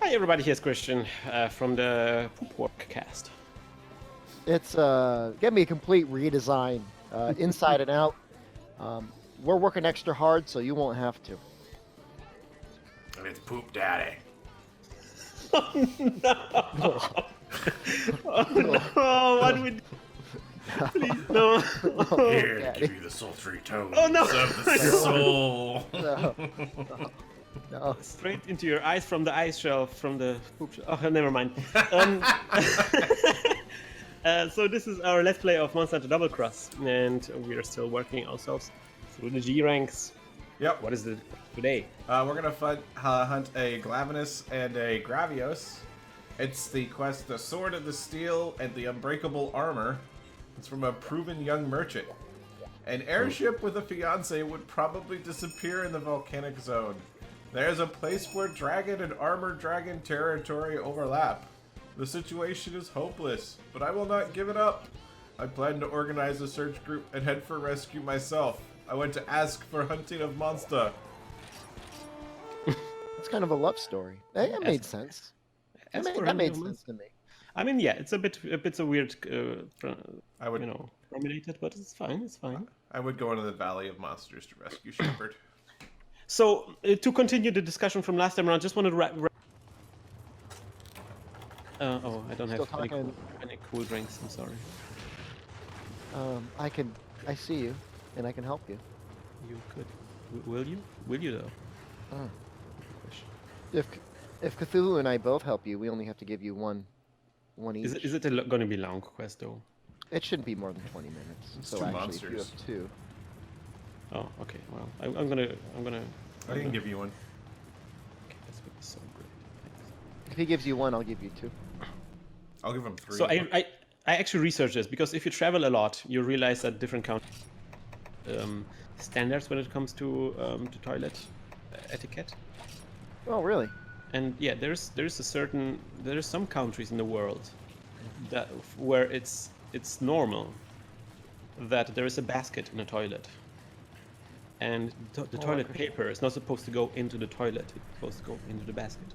Hi everybody, here's Christian from the Poop Work cast. It's gonna be a complete redesign, inside and out. We're working extra hard, so you won't have to. And it's Poop Daddy. Oh no! Oh, what do we do? Please, no. Here to Daddy. give you the sultry tones Oh, no. of the soul. No. Straight into your eyes from the ice shelf, from the poop shelf. Oh, never mind. So this is our Let's Play of Monster Hunter Double Cross, and we are still working ourselves through the G ranks. Yep. What is it today? We're gonna hunt a Glavenus and a Gravios. It's the quest, the Sword of the Steel and the Unbreakable Armor. It's from a proven young merchant. An airship with a fiance would probably disappear in the volcanic zone. There's a place where dragon and armored dragon territory overlap. The situation is hopeless, but I will not give it up. I plan to organize a search group and head for rescue myself. I went to ask for hunting of monster. It's kind of a love story. That made sense. That made sense to me. I mean, yeah, it's a bit a weird, I would, formulated, but it's fine. It's fine. I would go into the Valley of Monsters to rescue Shepard. So to continue the discussion from last time around, just wanted to oh, I don't have any cool drinks. I'm sorry. I see you, and I can help you. You could. Will you? Will you though? If Cthulhu and I both help you, we only have to give you one each. Is it going to be long quest though? It shouldn't be more than 20 minutes. It's so two actually, monsters. if you have two. Oh, okay. Well, I'm gonna. I can give you one. Okay, that's gonna be so great. Thanks. If he gives you one, I'll give you two. I'll give him 3. So I actually researched this because if you travel a lot, you realize that different standards when it comes to toilet etiquette. Oh, really? And yeah, there's some countries in the world that where it's normal that there is a basket in a toilet, and the toilet paper is not supposed to go into the toilet; it's supposed to go into the basket.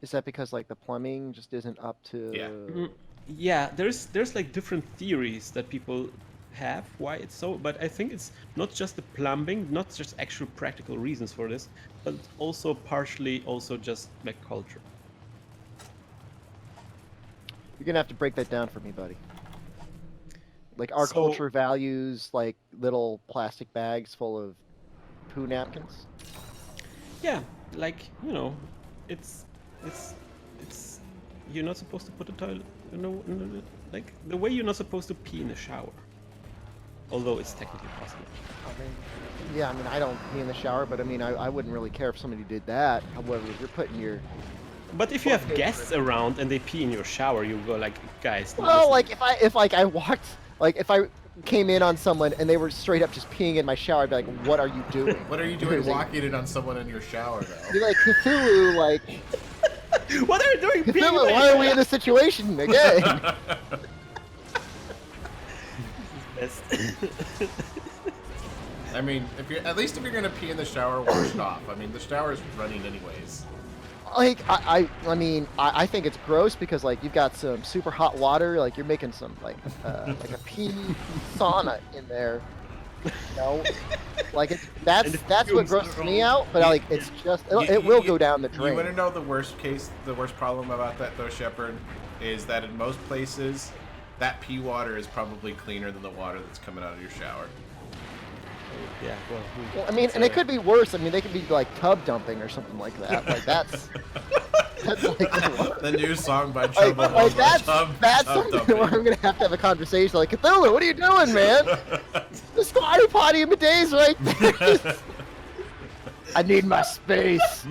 Is that because like the plumbing just isn't up to? Yeah. Yeah, there's like different theories that people have why it's so, but I think it's not just the plumbing, not just actual practical reasons for this, but also partially also just like culture. You're gonna have to break that down for me, buddy. Like our culture values like little plastic bags full of poo napkins. Yeah, like it's you're not supposed to put a toilet, like the way you're not supposed to pee in a shower. Although it's technically possible. I don't pee in the shower, but I mean, I wouldn't really care if somebody did that. However, if you're putting your... But if you have guests around and they pee in your shower, you go like, guys. Well, like if I walked, like if I came in on someone and they were straight up just peeing in my shower, I'd be like, what are you doing? What are you doing walking in on someone in your shower, though? Be like, Cthulhu, like... What are you doing? Cthulhu, why are we in this situation again? I mean, at least if you're gonna pee in the shower, wash it off. I mean, the shower's running anyways. Like I think it's gross because like you've got some super hot water, like you're making some like a pee sauna in there. Like that's what grosses me out. But like it's just it will go down the drain. You want to know the worst problem about that though, Shepard, is that in most places, that pee water is probably cleaner than the water that's coming out of your shower. Yeah, well, I mean, and it could be worse. I mean, they could be like tub dumping or something like that. Like that's like the new song by Chubbawamba. Like that's something where I'm gonna have a conversation. Like, Cthulhu, what are you doing, man? The Squatty Potty in my days right there. I need my space.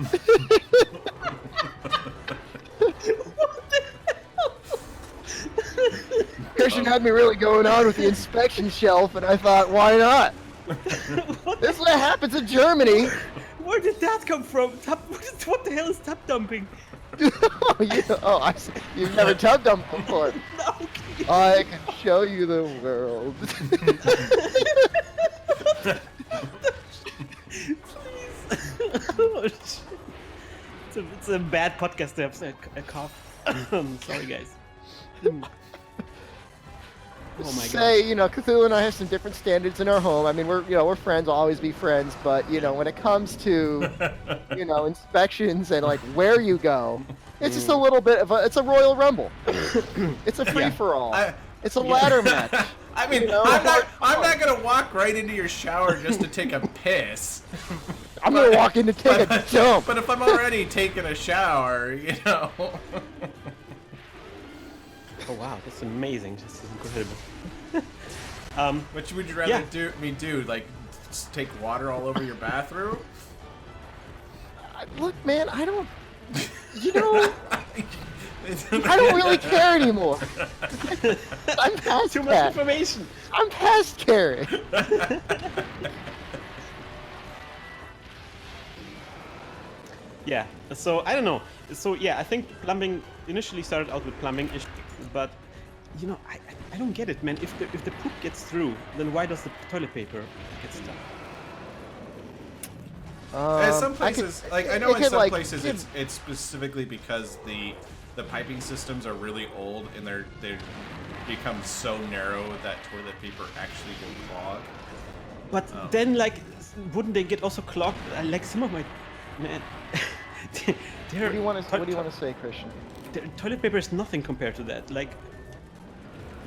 Christian had me really going on with the inspection shelf, and I thought, why not? This is what happens in Germany. Where did that come from? What the hell is tub dumping? I see. You've never tub dumped before. No. I can show you the world. Please. Oh, shit. It's a bad podcast to have a cough. Sorry, guys. Oh my god. Say, Cthulhu and I have some different standards in our home. I mean, we're friends, we'll always be friends, but, when it comes to, inspections and, like, where you go, it's just a little bit of it's a Royal Rumble. It's a free-for-all. It's a ladder match. I mean, I'm not gonna walk right into your shower just to take a piss. I'm gonna walk in to take a dump. But if I'm already taking a shower, Oh wow, that's amazing. This is incredible. What would you rather do? Like, just take water all over your bathroom? Look, man, I don't. I don't really care anymore. I'm past Too much information. I'm past caring. Yeah. So I don't know. So yeah, I think plumbing initially started out with plumbing, but I don't get it, man. If the poop gets through, then why does the toilet paper get stuck? Some places, I know in some places it's specifically because the piping systems are really old and they become so narrow that toilet paper actually will clog. But then, like, wouldn't they get also clogged? Like some of my man. What do you want to say, Christian? Toilet paper is nothing compared to that. Like,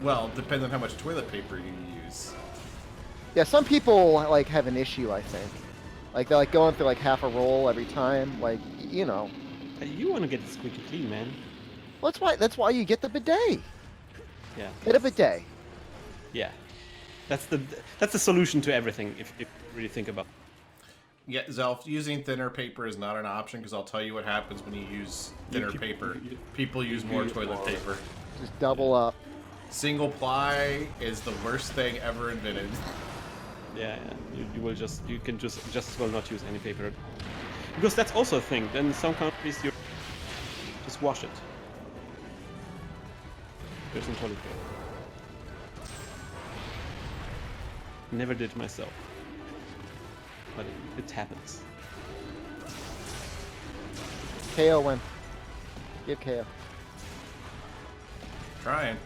well, depends on how much toilet paper you use. Yeah, some people like have an issue. I think, like they're like going through like half a roll every time. Like, you want to get it squeaky clean, man. Well, that's why you get the bidet. Yeah. Get a bidet. Yeah. That's the solution to everything if you really think about it. Yeah, Zelf, using thinner paper is not an option because I'll tell you what happens when you use thinner paper. People use more toilet paper. Just double up. Single ply is the worst thing ever invented. Yeah. You can just as well not use any paper. Because that's also a thing. Then in some countries you just wash it. There's no toilet paper. Never did myself. But it happens. KO win. Give KO. Trying.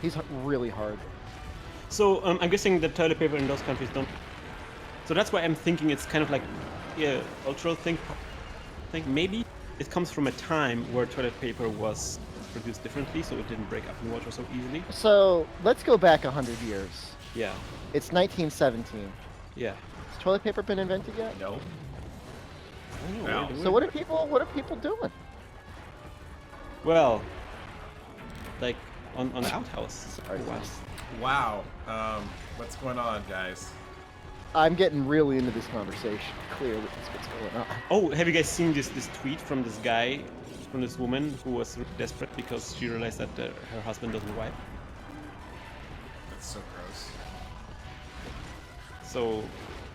He's really hard. So I'm guessing the toilet paper in those countries don't. So that's why I'm thinking it's kind of like, cultural thing. I think maybe it comes from a time where toilet paper was produced differently, so it didn't break up in water so easily. So let's go back 100 years. Yeah. It's 1917. Yeah. Has toilet paper been invented yet? No. I don't know, No. So what are people doing? Well, like on the outhouse. Sorry. Wow. What's going on, guys? I'm getting really into this conversation. Clearly, that's what's going on. Oh, have you guys seen this tweet from this guy, from this woman who was desperate because she realized that her husband doesn't wipe? That's so gross.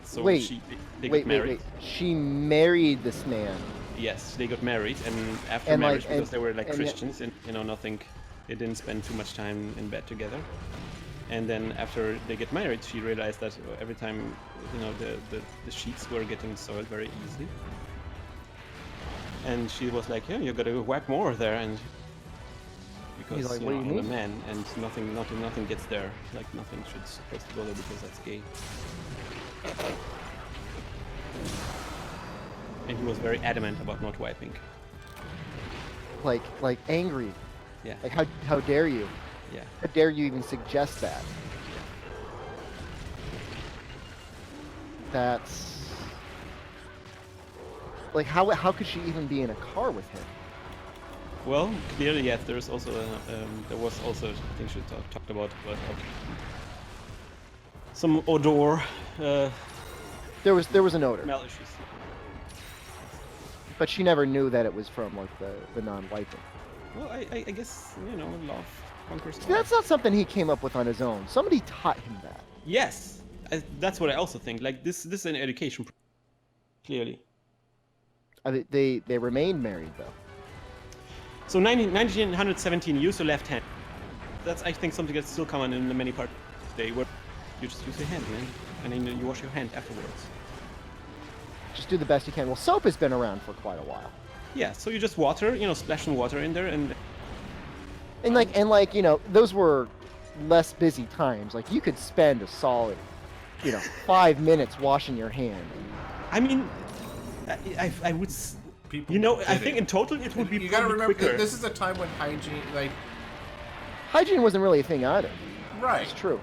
So Wait, they got married. Wait. She married this man. Yes, they got married, and after And, like, marriage, because they were like and- Christians, and nothing, they didn't spend too much time in bed together. And then after they get married, she realized that every time, the sheets were getting soiled very easily. And she was like, "Yeah, you gotta wipe more there," and because He's like, "What do you I'm a mean?" man, and nothing gets there. Like nothing should supposed to go there because that's gay. And he was very adamant about not wiping. Like angry. Yeah. Like how dare you? Yeah. How dare you even suggest that? That's like how could she even be in a car with him? Well, clearly, yes. There was also I think she talked about some odor. There was an odor, Smell issues. but she never knew that it was from like the non-wiping. Well, I guess love conquers all. That's not something he came up with on his own. Somebody taught him that. Yes, that's what I also think. Like this is an education. Clearly. They remained married though. So 1917, you use your left hand. That's I think something that's still common in many parts of the day where you just use your hand, man, and then you wash your hand afterwards. Just do the best you can. Well, soap has been around for quite a while. Yeah, so you just water, splashing water in there, and And you know, those were less busy times. Like you could spend a solid, 5 minutes washing your hand. I mean, I would, People I did think it. in total it would be You gotta probably remember, quicker. this is a time when hygiene, like, Hygiene wasn't really a thing either. right. It's true.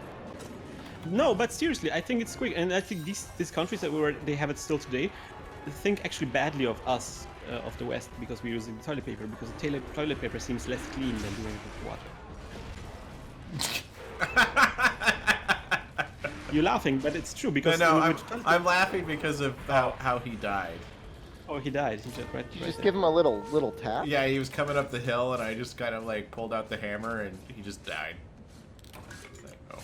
No, but seriously, I think it's quick, and I think these countries they have it still today, think actually badly of us, of the West, because we're using toilet paper, because the toilet paper seems less clean than doing it with water. You're laughing, but it's true because No, we would- I'm laughing because of how he died. Oh, he died. He just right. You right just there. give him a little tap. Yeah, he was coming up the hill, and I just kind of like pulled out the hammer, and he just died. Like, oh.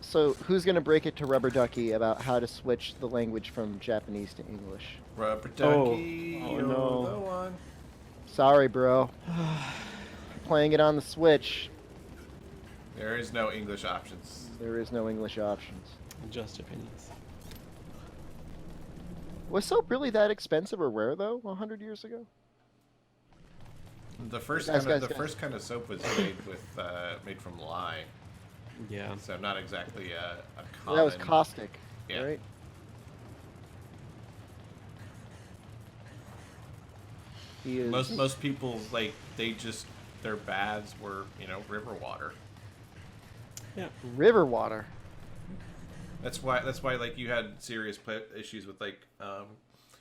So who's gonna break it to Rubber Ducky about how to switch the language from Japanese to English? Rubber ducky, Oh, you're no. the one. Sorry, bro. Playing it on the Switch, There is no English options. there is no English options. Just Japanese. Was soap really that expensive or rare though? 100 years ago? The first Guys, kind of guys, the guys. first kind of soap was made with made from lye, Yeah. so not exactly a common. That was caustic, Yeah. right? He is Most people like their baths were river water. Yeah. river water. That's why like you had serious issues with like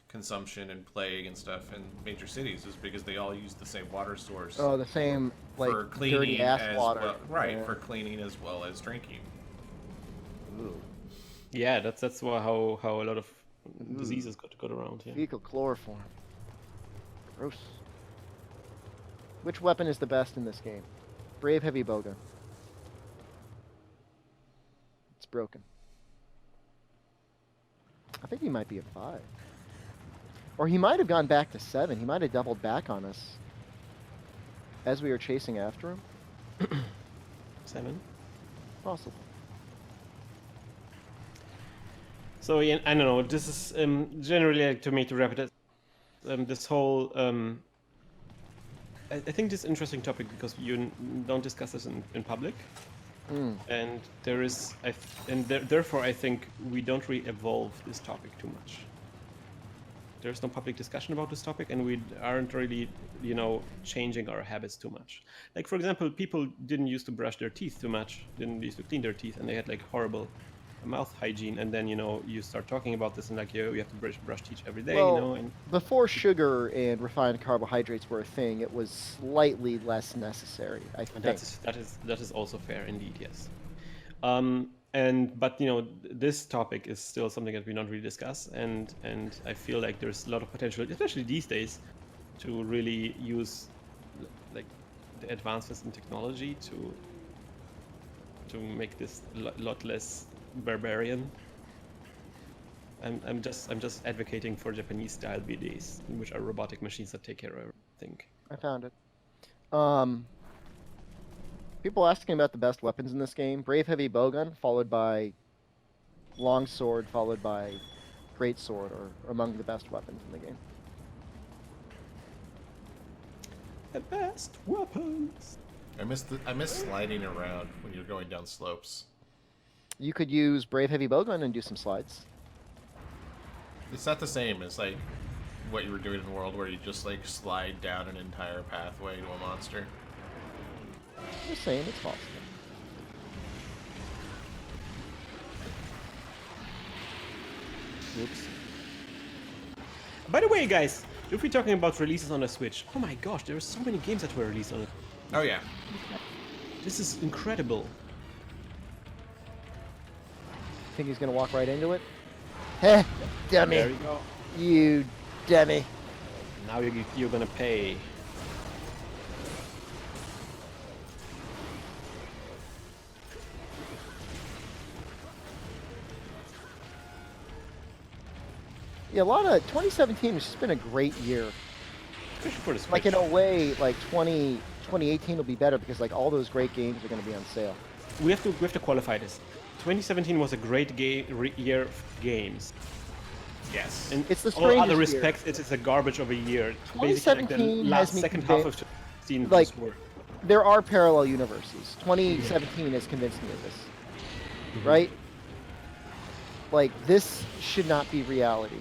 consumption and plague and stuff in major cities, is because they all used the same water source Oh, the same like for cleaning dirty ass as water. well, right? Yeah. For cleaning as well as drinking. Ooh. Yeah, that's how a lot of diseases got around. Yeah. Fecal chloroform. Gross. Which weapon is the best in this game? Brave heavy bowgun. It's broken. I think he might be a 5. Or he might have gone back to 7. He might have doubled back on us as we were chasing after him. 7. Possible. So yeah, I don't know. This is generally like, to wrap it. This whole I think this is an interesting topic because you don't discuss this in public, and there is therefore I think we don't really evolve this topic too much. There's no public discussion about this topic, and we aren't really changing our habits too much. Like for example, people didn't used to brush their teeth too much, didn't used to clean their teeth, and they had like horrible mouth hygiene, and then you start talking about this and like you have to brush teeth every day, Well, and before sugar and refined carbohydrates were a thing, it was slightly less necessary, I think. that is also fair indeed, yes. But this topic is still something that we don't really discuss, and I feel like there's a lot of potential, especially these days, to really use like the advancements in technology to make this a lot less barbarian. I'm just advocating for Japanese style BDs, which are robotic machines that take care of everything. I found it. People asking about the best weapons in this game. Brave heavy bowgun, followed by long sword, followed by great sword, are among the best weapons in the game. The best weapons. I miss sliding around when you're going down slopes. You could use brave heavy bowgun and do some slides. It's not the same as like what you were doing in World, where you just like slide down an entire pathway to a monster. Just saying, it's possible. Oops. By the way, guys, if we're talking about releases on the Switch, oh my gosh, there are so many games that were released on it. Oh yeah. This is incredible. Think he's gonna walk right into it? Heh, dummy. There you go. You dummy. Now you're gonna pay. Yeah, a lot of 2017 has just been a great year. Especially for the Switch. Like in a way, like 2018 will be better because like all those great games are gonna be on sale. we have to qualify this. 2017 was a great year of games. Yes. In It's the all other strangest year. respects, it is a garbage of a year. Basically, like the 2017 has last me second half of convinced, 2016 like, just work. there are parallel universes. 2017 has convinced me of this, right? Like, this should not be reality.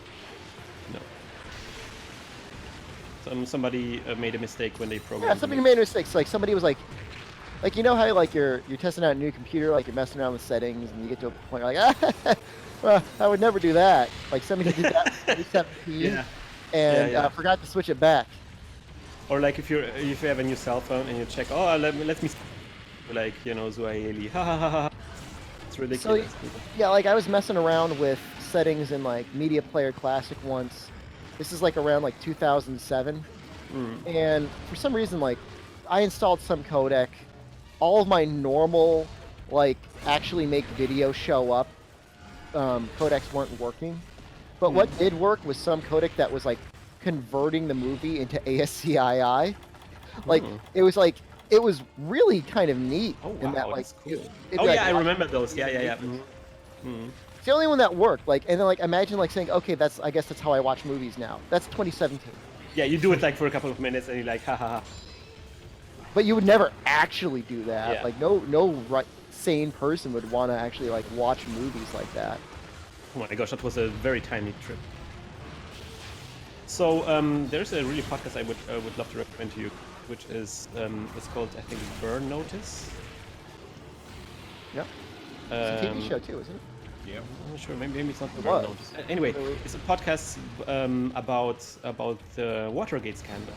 No. Somebody made a mistake when they Yeah, programmed. somebody it. made mistakes. Like, somebody was like, you know how like you're testing out a new computer, like you're messing around with settings, and you get to a point you're like, well, I would never do that. Like somebody did that in 2017 Yeah. and Yeah. forgot to switch it back. Or like if you have a new cell phone and you check, oh, let me like, you know, Swahili. Ha ha ha ha. It's So ridiculous. yeah, like I was messing around with settings in like Media Player Classic once. This is like around like 2007, and for some reason, like I installed some codec. All of my normal, like actually make video show up codecs weren't working. But what did work was some codec that was like converting the movie into ASCII. Like it was really kind of neat Oh in that wow, like that's cool. it'd Oh be, like, yeah, I watching remember those. Yeah. animations. It's the only one that worked. Like and then like imagine like saying, okay, I guess that's how I watch movies now. That's 2017. Yeah, you do it like for a couple of minutes and you're like, ha ha ha. But you would never actually do that. Yeah. Like no right sane person would want to actually like watch movies like that. Oh my gosh, that was a very tiny trip. So there's a really podcast I would love to recommend to you, which is it's called, I think, Burn Notice. Yep. It's a TV show too, isn't it? Yeah. I'm not sure. Maybe it's not It Burn was. Notice. Anyway, it's a podcast about the Watergate scandal.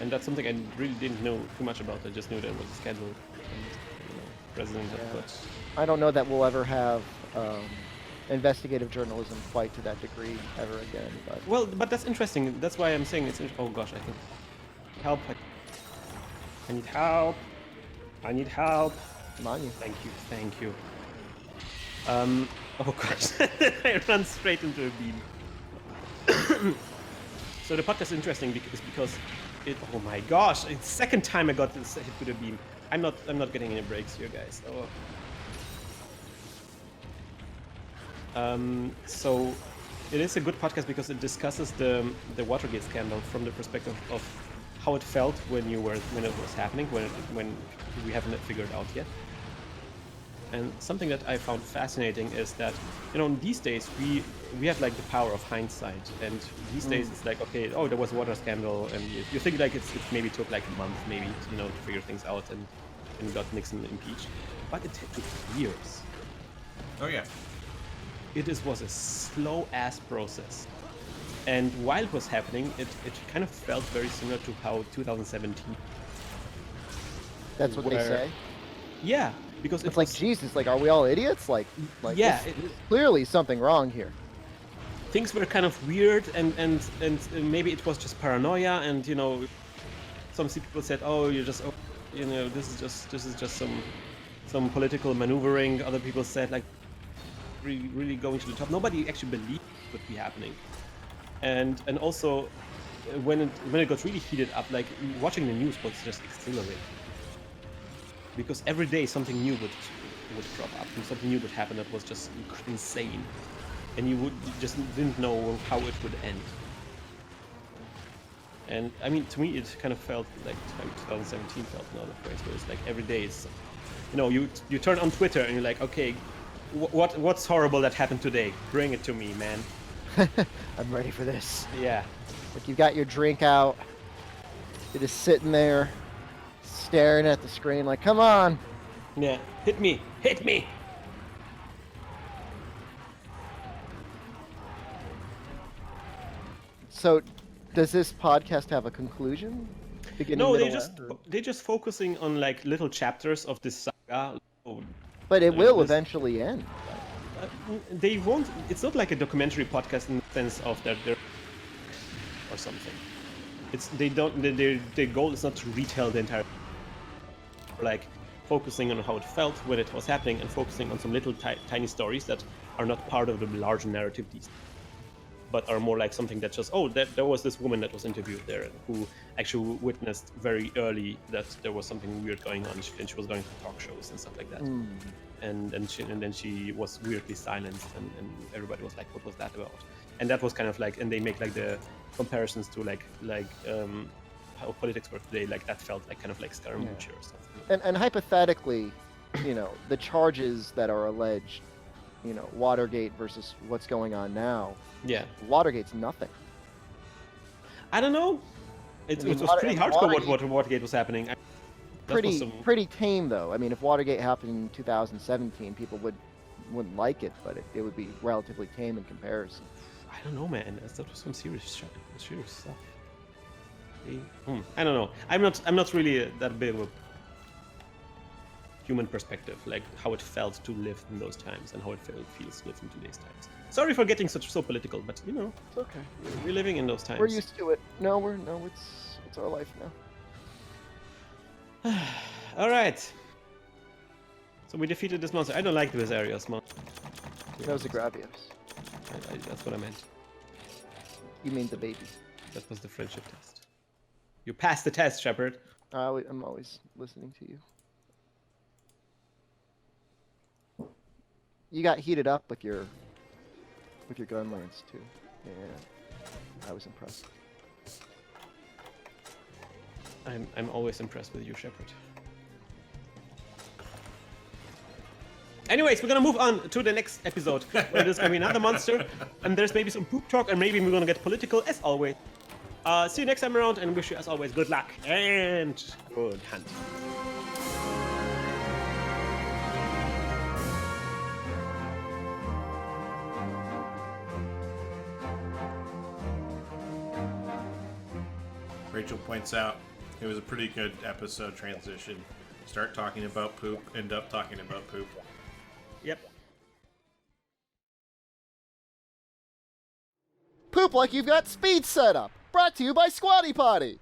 And that's something I really didn't know too much about. I just knew there was a scandal, and president had put. I don't know that we'll ever have investigative journalism quite to that degree ever again. But Well, but that's interesting. That's why I'm saying it's. Oh gosh, I think help. I need help. I need help. come on, you. Thank you. Oh gosh, I ran straight into a beam. So the podcast is interesting because it. Oh my gosh, it's the second time I got this hit with a beam. I'm not getting any breaks here, guys. So it is a good podcast because it discusses the Watergate scandal from the perspective of how it felt when it was happening, when we haven't figured out yet. And something that I found fascinating is that, you know, these days we have like the power of hindsight, and these days it's like, okay, oh, there was a water scandal, and you think like it maybe took like a month, maybe, you know, to figure things out, and got Nixon impeached, but it took years. Oh yeah. It was a slow ass process, and while it was happening, it kind of felt very similar to how 2017. That's what they Where- say. Yeah, because It's like Jesus. Like, are we all idiots? Like Yeah, there's clearly something wrong here. things were kind of weird, and maybe it was just paranoia, and you know, some people said, oh, you know, this is just some political maneuvering. Other people said like really going to the top. Nobody actually believed it would be happening, and also when it got really heated up, like watching the news was just exhilarating, because every day something new would crop up, and something new would happen that was just insane, and you just didn't know how it would end. And I mean, to me, it kind of felt like 2017 felt in other ways, where it's like every day is, you know, you turn on Twitter and you're like, okay, what's horrible that happened today? Bring it to me, man. I'm ready for this. Yeah. Like you got your drink out, you're just sitting there, staring at the screen, like, come on. Yeah. Hit me. Hit me. So, does this podcast have a conclusion? Beginning, No, middle, end, or- they're just focusing on like little chapters of this saga. But it will this- eventually end. They won't. It's not like a documentary podcast in the sense of that they're or something. It's they don't. Their goal is not to retell the entire. Like focusing on how it felt when it was happening, and focusing on some little tiny stories that are not part of the larger narrative. These. but are more like something that just, oh, there was this woman that was interviewed there who actually witnessed very early that there was something weird going on, and she was going to talk shows and stuff like that. And then she was weirdly silenced, and everybody was like, what was that about? And that was kind of like, and they make like the comparisons to like how politics work today, like that felt like kind of like Scaramucci or something. And hypothetically, the charges that are alleged, Watergate versus what's going on now. Yeah. Watergate's nothing. I don't know. It was pretty hardcore what Watergate was happening. Pretty tame though. I mean, if Watergate happened in 2017, people wouldn't like it, but it would be relatively tame in comparison. I don't know, man. That was some serious stuff. I don't know. I'm not really that big of a human perspective, like how it felt to live in those times and how it feels to live in today's times. Sorry for getting so political, but it's okay. We're living in those times. We're used to it. It's our life now. All right. So we defeated this monster. I don't like this area's monster. That was a Gravios. That's what I meant. You mean the baby? That was the friendship test. You passed the test, Shepard. I'm always listening to you. You got heated up with your gun lance too. Yeah, I was impressed. I'm always impressed with you, Shepard. Anyways, we're gonna move on to the next episode, where there's gonna be another monster, and there's maybe some poop talk, and maybe we're gonna get political as always. See you next time around, and wish you as always good luck and good hunt. Rachel points out it was a pretty good episode transition. Start talking about poop, end up talking about poop. Yep. Poop like you've got speed set up. Brought to you by Squatty Potty.